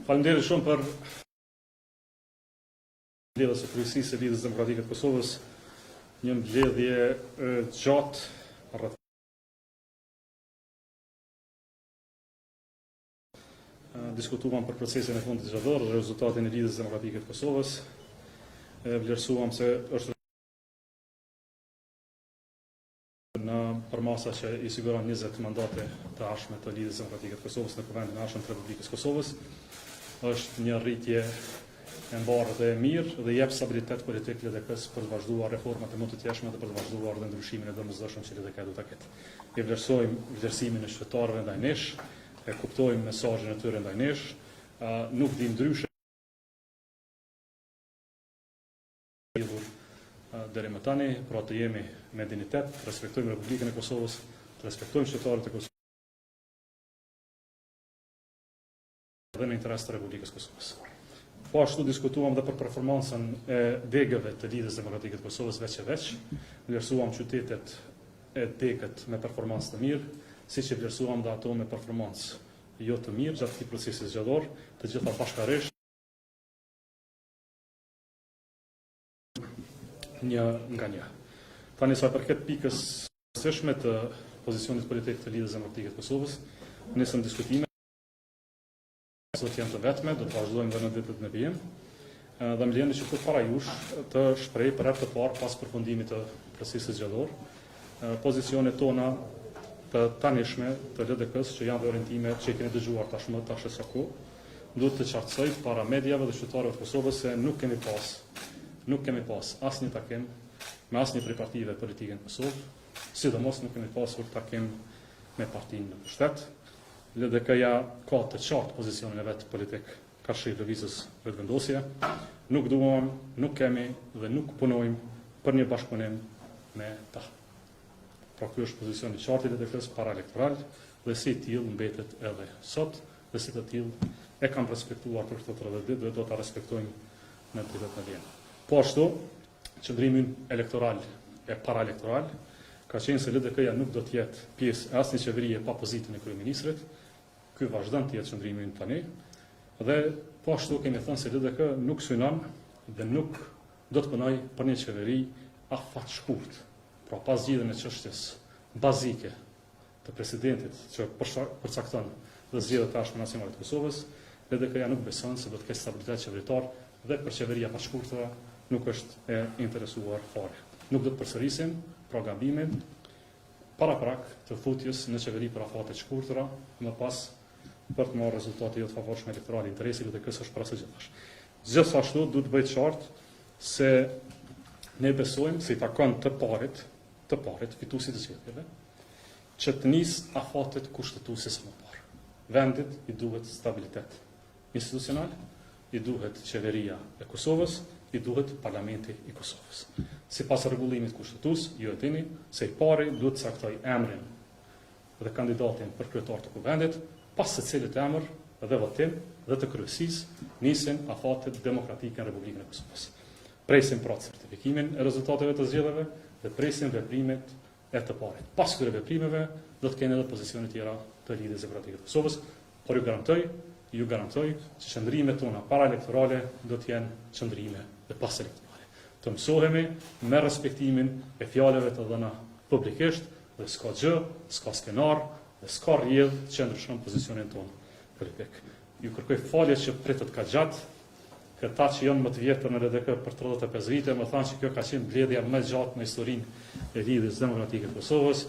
Faleminderit shumë për mbledhjes së Kryesisë së Lidhjes Demokratike të Kosovës, një mbledhje gjatë rreth diskutuam për procesin e fundit zgjedhor dhe rezultatin e Lidhjes Demokratike të Kosovës. Vlerësuam se është në përmasa që i siguron 20 mandate të ardhshme të Lidhjes Demokratike të Kosovës në Kuvendin e Ardhshëm të Republikës Kosovës. Është një rritje e mbarë dhe e mirë dhe jep stabilitet politik LDK-s për të vazhduar reformat e mëtejshme dhe për të vazhduar dhe ndryshimin e domosdoshëm që LDK do ta ketë. E vlerësojmë vlerësimin e qytetarëve ndaj nesh, e kuptojmë mesazhin e tyre ndaj nesh, nuk di ndryshe deri më tani, pra të jemi me dignitet, të respektojmë Republikën e Kosovës, të respektojmë qytetarët e Kosovës dhe në interes të Republikës Kosovës. Po ashtu diskutuam dhe për performancën e degëve të Lidhjes Demokratike të Kosovës veç e veç. Vlerësuam qytetet e degët me performancë të mirë, siç e vlerësuam dhe ato me performancë jo të mirë gjatë këtij procesi zgjedhor, të gjitha bashkërisht një nga një. Tani sa përket pikës së shteshme të pozicionit politik të Lidhjes Demokratike të Kosovës, nisëm diskutime. Do të janë të vetme, do të vazhdojmë dhe në ditët në vijim. Dhe më lejoni që këtu para jush të shpreh për herë të parë pas përfundimit të procesit zgjedhor pozicionet tona të tanishme të LDK-s që janë dhe orientime që i keni dëgjuar tashmë tash sa kohë. Duhet të qartësoj para mediave dhe qytetarëve të Kosovës se nuk kemi pas asnjë takim me asnjë prej partive politike në Kosovë, sidomos nuk kemi pasur takim me partinë në pushtet. LDK-ja ka të qartë pozicionin e vetë politik karshi lëvizjes vetëvendosje. Nuk duam, nuk kemi dhe nuk punojmë për një bashkëpunim me ta. Pra ky është pozicioni i qartë i LDK-s paraelektoral dhe si i tillë mbetet edhe sot dhe si të tillë e kam respektuar për këto 30 ditë dhe do ta respektojmë në ditët e vijim. Po ashtu, qëndrimi elektoral e paraelektoral ka qenë se LDK-ja nuk do të jetë pjesë e asnjë qeverie pa pozitën e kryeministrit. Ky vazhdon të jetë qëndrimi tani dhe po ashtu kemi thënë se LDK nuk synon dhe nuk do të punojë për një qeveri afat shkurt. Pra pas zgjidhjen e çështjes bazike të presidentit që përcakton dhe zgjedhjet e ardhshme nacionale të Kosovës, LDK-ja nuk beson se do të ketë stabilitet qeveritar dhe për qeveria pa shkurtra nuk është e interesuar fare. Nuk do të përsërisim pra gabimin paraprak të futjes në qeveri për afate të shkurtra, më pas për të marrë rezultate jo të favorshme elektorale, interesi i LDK-s është para së gjithash. Gjithashtu duhet të bëhet qartë se ne besojmë se i takon të parit fituesit të zgjedhjeve, që të nisë afatet kushtetuese së mëparë. Vendit i duhet stabilitet institucional, i duhet qeveria e Kosovës, i duhet parlamenti i Kosovës. Sipas rregullimit kushtetues, ju e dini se i pari duhet të caktoj emrin dhe kandidatin për kryetar të kuvendit, pas se cilit emër dhe votim dhe të kryesisë nisin afatet demokratike në Republikën e Kosovës. Presim pra certifikimin e rezultateve të zgjedhjeve dhe presim veprimet e të parit. Pas këtyre veprimeve do të keni edhe pozicione tjera të Lidhjes Demokratike të Kosovës, por ju garantoj që qëndrimet tona paraelektorale do të jenë qëndrime dhe paselektorale. Të mësohemi me respektimin e fjalëve të dhëna publikisht dhe s'ka gjë, s'ka skenar dhe s'ka rrjedh që ndryshon pozicionin tonë politik. Ju kërkoj falje që pritet ka gjatë, këta që janë më të vjetër në LDK për 35 vite, më thanë që kjo ka qenë mbledhja më e gjatë në historinë e Lidhjes Demokratike të Kosovës,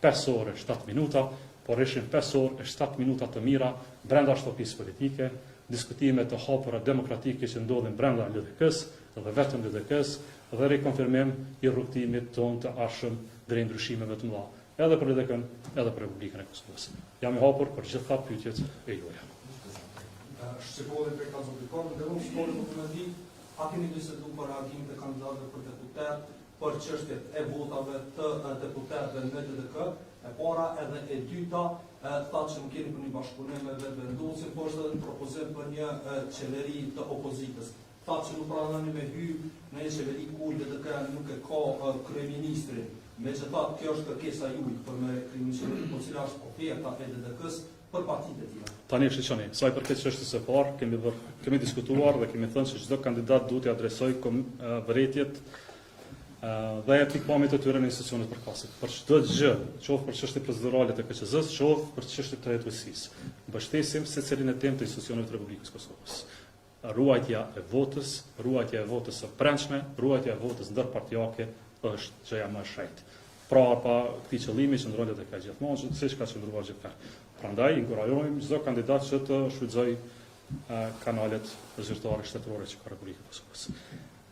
5 orë e 7 minuta, por ishin 5 orë e 7 minuta të mira brenda shtëpisë politike, diskutime të hapura demokratike që ndodhin brenda LDK-s dhe vetëm LDK-s dhe rikonfirmim i rrugtimit tonë të ardhshëm drejt ndryshimeve të mëdha, edhe për LDK-n, edhe për Republikën e Kosovës. Jam i hapur për gjitha pyetjet e juaja. Shqipërinë për kandidaturën, dhe unë shkojnë në të di, a keni bisedu për reagimin e kandidatëve për deputet, për çështjet e votave të deputetëve në LDK, e para edhe e dyta, thatë që nuk keni për një bashkëpunim me vetëvendosje, por është edhe një propozim për një qeveri të opozitës. Thatë që nuk pranoni me hy në një qeveri ku LDK nuk e ka kryeministrin. Megjithatë, kjo është kërkesa juaj për me kryeministrin, por cila është oferta e LDK-s për partitë e tjera. Tani shiqoni, sa i përket çështjes së parë, kemi diskutuar dhe kemi thënë se çdo kandidat duhet të adresojë vërejtjet dhe pikpamjet e tyre në institucionet përkatëse. Për çdo gjë, qoftë për çështje procedurale të KQZ-s, qoftë për çështje të drejtuesisë. Mbështesim secilin e temë të institucioneve të Republikës Kosovës. Ruajtja e votës së brendshme, ruajtja e votës ndërpartijake është gjëja më e shenjtë. Pra pa këtij qëllimi që ndrohet tek gjithmonë, siç ka qendruar gjithmonë. Prandaj inkurajojmë çdo kandidat që të shfrytëzojë kanalet zyrtare shtetërore që ka Republika e Kosovës.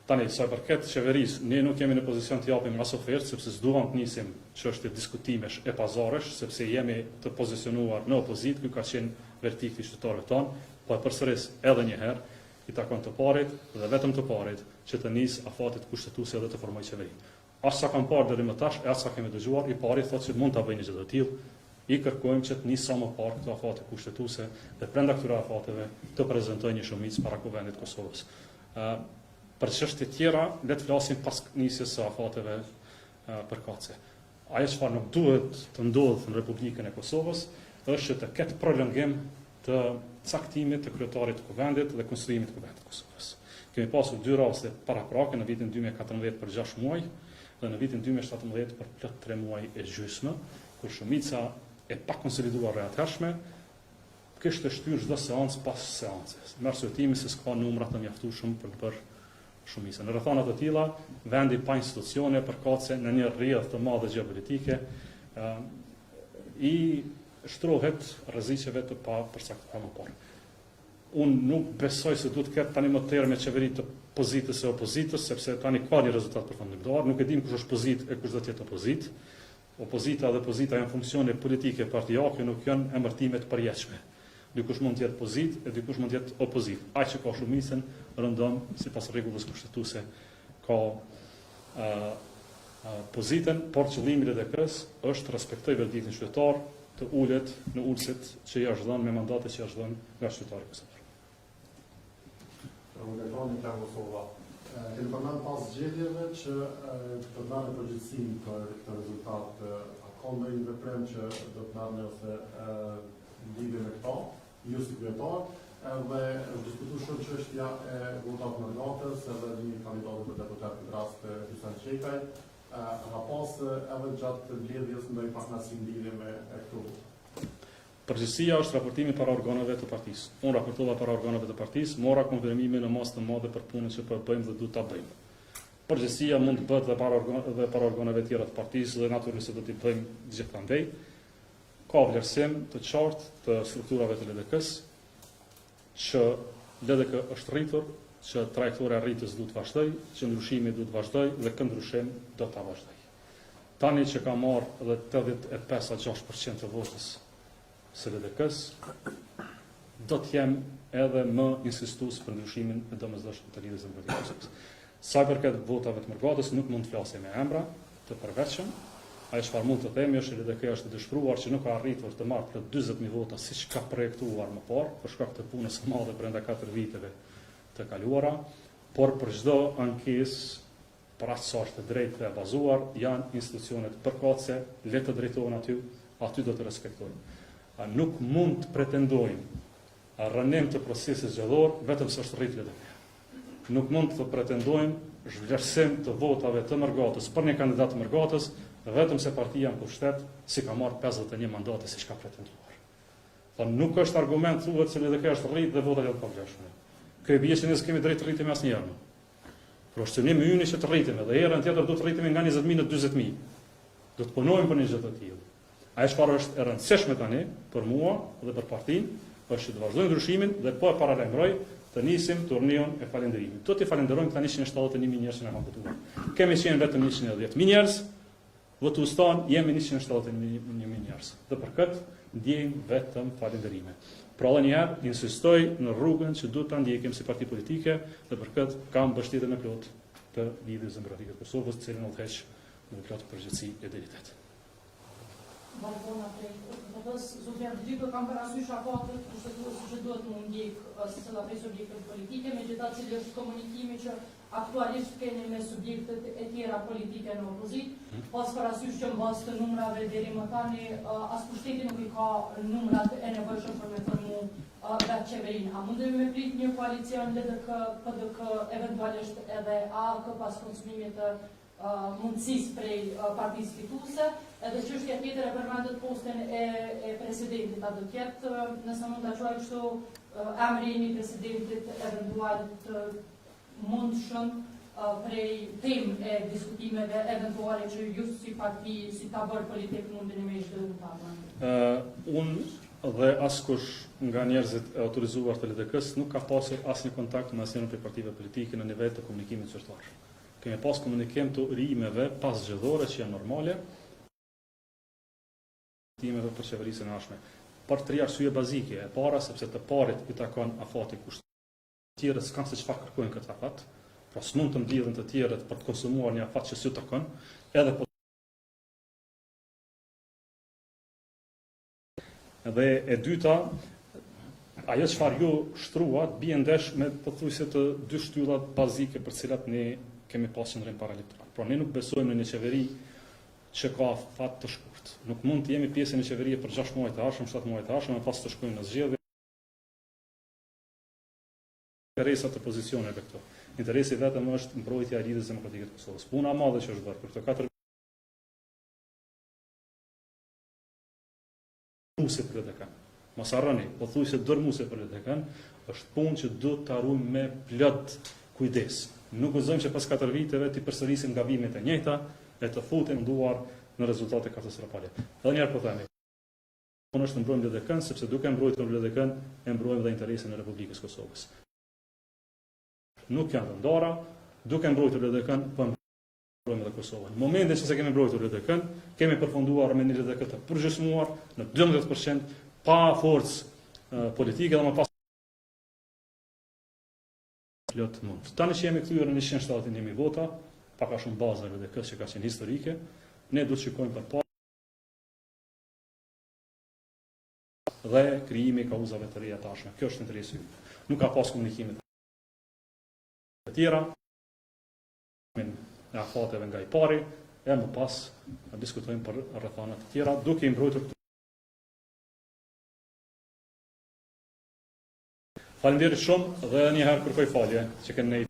Tani, sa i përket qeverisë, ne nuk jemi në pozicion të japim as ofertë, sepse s'duam të nisim çështje diskutimesh e pazaresh, sepse jemi të pozicionuar në opozitë, ky ka qenë vertikti i qytetarëve tonë, po e përsëris edhe një herë, i takon të parit dhe vetëm të parit që të nis afatet kushtetuese dhe të formojë qeveri. As sa kam parë deri më tash, e as sa kemi dëgjuar, i pari thotë se mund ta bëjnë gjë të tillë. I kërkojmë që të nis sa më parë këto afate kushtetuese dhe brenda këtyre afateve të prezantojë një shumicë para Kuvendit të Kosovës. Për çështje tjera, le të flasim pas nisjes së afateve përkatëse. Ajo çfarë nuk duhet të ndodhë në Republikën e Kosovës është që të ketë prolongim të caktimit të kryetarit të Kuvendit dhe konstruimit të Kuvendit të Kosovës. Kemi pasur 2 raste paraprake në vitin 2014 për 6 muaj dhe në vitin 2017 për plot 3 muaj e gjysmë, kur shumica e pa konsoliduar e atëhershme kishte shtyrë çdo seancë pas seancës. Me arsyetim se s'ka numra të mjaftueshëm për të bërë shumicën. Në rrethana të tilla, vendi pa institucione përkatëse në një rrjedh të madhe gjeopolitike i shtrohet rreziqeve të pa përcaktuara më parë. Unë nuk besoj se duhet të ketë tani më terme qeveri të pozitës e opozitës, sepse tani ka një rezultat përfundimtar. Nuk e dim kush është pozitë e kush do të jetë opozitë. Opozita dhe pozita janë funksione politike partijake, nuk janë emërtime të përjetshme. Dikush mund të jetë pozitë e dikush mund të jetë opozitë. Ai që ka shumicën rëndon sipas rregullës kushtetuese ka pozitën, por qëllimi i LDK-s është të respektojë verdiktin qytetar, të ulet në ulësit që i është dhënë me mandatet që i është dhënë nga qytetari Kosovë. Elektroni nga Kosova. Kemi përmend pas zgjedhjeve që të dhanë përgjegjësi për këtë rezultat. A ka ndonjë veprim që do të marrni ose lidhje me këto, ju si kryetar, dhe është diskutuar shumë çështja e votat mandatës edhe një kandidat për deputet në rast Hysan Çekaj. A pas edhe gjatë mbledhjes ndonjë partnersim lidhje me këtu? Përgjithësia është raportimi para organeve të partisë. Unë raportova para organeve të partisë, mora konfirmimin në masë të madhe për punën që po bëjmë dhe duhet ta bëjmë. Përgjithësia mund të bëhet dhe para organeve tjera të partisë dhe natyrisht do t'i bëjmë gjithandej. Ka vlerësim të qartë të strukturave të LDK-s që LDK është rritur, që trajektoria e rritjes duhet të vazhdojë, që ndryshimi duhet të vazhdojë dhe kë ndryshim do ta vazhdojë. Tani që ka marrë edhe 85-6% të votës së LDK-s, do të jem edhe më insistues për ndryshimin e domosdoshëm të lidhjes demokratike. Sa i përket votave të mërgatës, nuk mund të flasim me emra të përveçshëm. Ajo çfarë mund të themi është se LDK është i dëshpëruar që nuk ka arritur të marrë plot 40.000 vota siç ka projektuar më parë, për shkak të punës së madhe brenda 4 viteve të kaluara, por për çdo ankesë për atë sa është drejtë dhe e bazuar, janë institucionet përkatëse, le të drejtohen aty do të respektojnë. Nuk mund të pretendojmë rënim të procesit zgjedhor vetëm se është rrit LDK. Nuk mund të pretendojmë zhvlerësim të votave të mërgatës për një kandidat të mërgatës vetëm se partia në pushtet si ka marrë 51 mandate siç ka pretenduar. Nuk është argument thuhet se LDK është rrit dhe votat janë të pavlefshme. Kjo bie që ne s'kemi drejtë të rritemi asnjëherë. Por është qëllimi ynë që të rritemi dhe herën tjetër do të rritemi nga 20.000 në 40.000. Do të punojmë për një gjë të tillë. Ajo çfarë është e rëndësishme tani për mua dhe për partinë është që të vazhdojmë ndryshimin dhe po e paralajmëroj të nisim turneon e falënderimit. Do t'i falenderojmë tani 171.000 njerëz që na kanë votuar. Kemi qenë vetëm 110.000 njerëz, votues tan jemi 171.000 njerëz. Dhe për këtë ndjejmë vetëm falënderime. Pra edhe një herë insistoj në rrugën që duhet ta ndjekim si parti politike dhe për këtë kam mbështetjen e plotë të lidhjes demokratike të Kosovës, të cilën udhëheq në plot përgjegjësi e drejtë. Balkona prej, zotja Diko kam parasysh afatët kushtetues që duhet më ndjek se cila prej subjekteve politike, megjithatë cili është komunikimi që aktualisht keni me subjektet e tjera politike në opozit, pas parasysh që në bazë të numrave deri më tani as pushteti nuk i ka numrat e nevojshëm për me formu vetë qeverinë. A mundemi me prit një koalicion LDK, PDK, eventualisht edhe AK pas konsumimit të mundësisë prej partisë fituese, edhe çështja tjetër e përmendet postin e presidentit, a do të jetë, nëse mund ta quaj kështu, emri i një presidentit eventual të mundshëm prej temë e diskutimeve eventuale që ju si parti, si tabor politik mundeni me zhvilluar. Unë dhe askush nga njerëzit e autorizuar të LDK-s nuk ka pasur asnjë kontakt me asnjërin prej partive politike në nivel të komunikimit qytetar. Kemi pas komunikim të rijimeve pas zgjedhore që janë normale, timeve për qeverisën e ardhshme. Për 3 arsye bazike. E para, sepse të parit i takon afati kusht. Të tjerët s'kan se çfarë kërkojnë këtë afat, pra s'mund të mbledhin të tjerët për të konsumuar një afat që s'u takon, edhe po. Dhe e dyta, ajo çfarë ju shtruat bie ndesh me pothuajse të dy shtyllat bazike për cilat ne kemi pasur ndrim paralektoral. Por ne nuk besojmë në një qeveri që ka afat të shkurt. Nuk mund të jemi pjesë në qeverie për 6 muaj të ardhshëm, 7 muaj të ardhshëm, e pas të shkojmë në zgjedhje. Interesat të pozicioneve këto. Interesi vetëm është mbrojtja e lidhjes demokratike të Kosovës. Puna e madhe që është bërë për këto 4 muese për LDK. Mos harroni, pothuajse dërmuese për LDK është punë që duhet ta ruajmë me plot kujdes. Nuk gëzojmë që pas 4 viteve të përsërisim gabimet e njëjta e të futem duar në rezultate katastrofale. Edhe një herë po themi, unë është të mbrojmë LDK-n, sepse duke mbrojtur LDK-n, e mbrojmë dhe interesin e Republikës Kosovës. Nuk janë të ndara, duke mbrojtur LDK-n, po mbrojmë edhe Kosovën. Në momentin që se kemi mbrojtur LDK-n, kemi përfunduar me një LDK të përgjysmuar në 12%, pa forcë politike dhe më pas plot mund. Tani që jemi kthyer në 170.000 vota, pak a shumë baza e LDK-s që ka qenë historike, ne duhet të shikojmë përpara dhe krijimi i kauzave të reja tashme. Kjo është interesi ynë. Nuk ka pas komunikime të tjera, e afateve nga i pari, e më pas diskutojmë për rrethana të tjera, duke i mbrojtur. Faleminderit shumë dhe një herë kërkoj falje që keni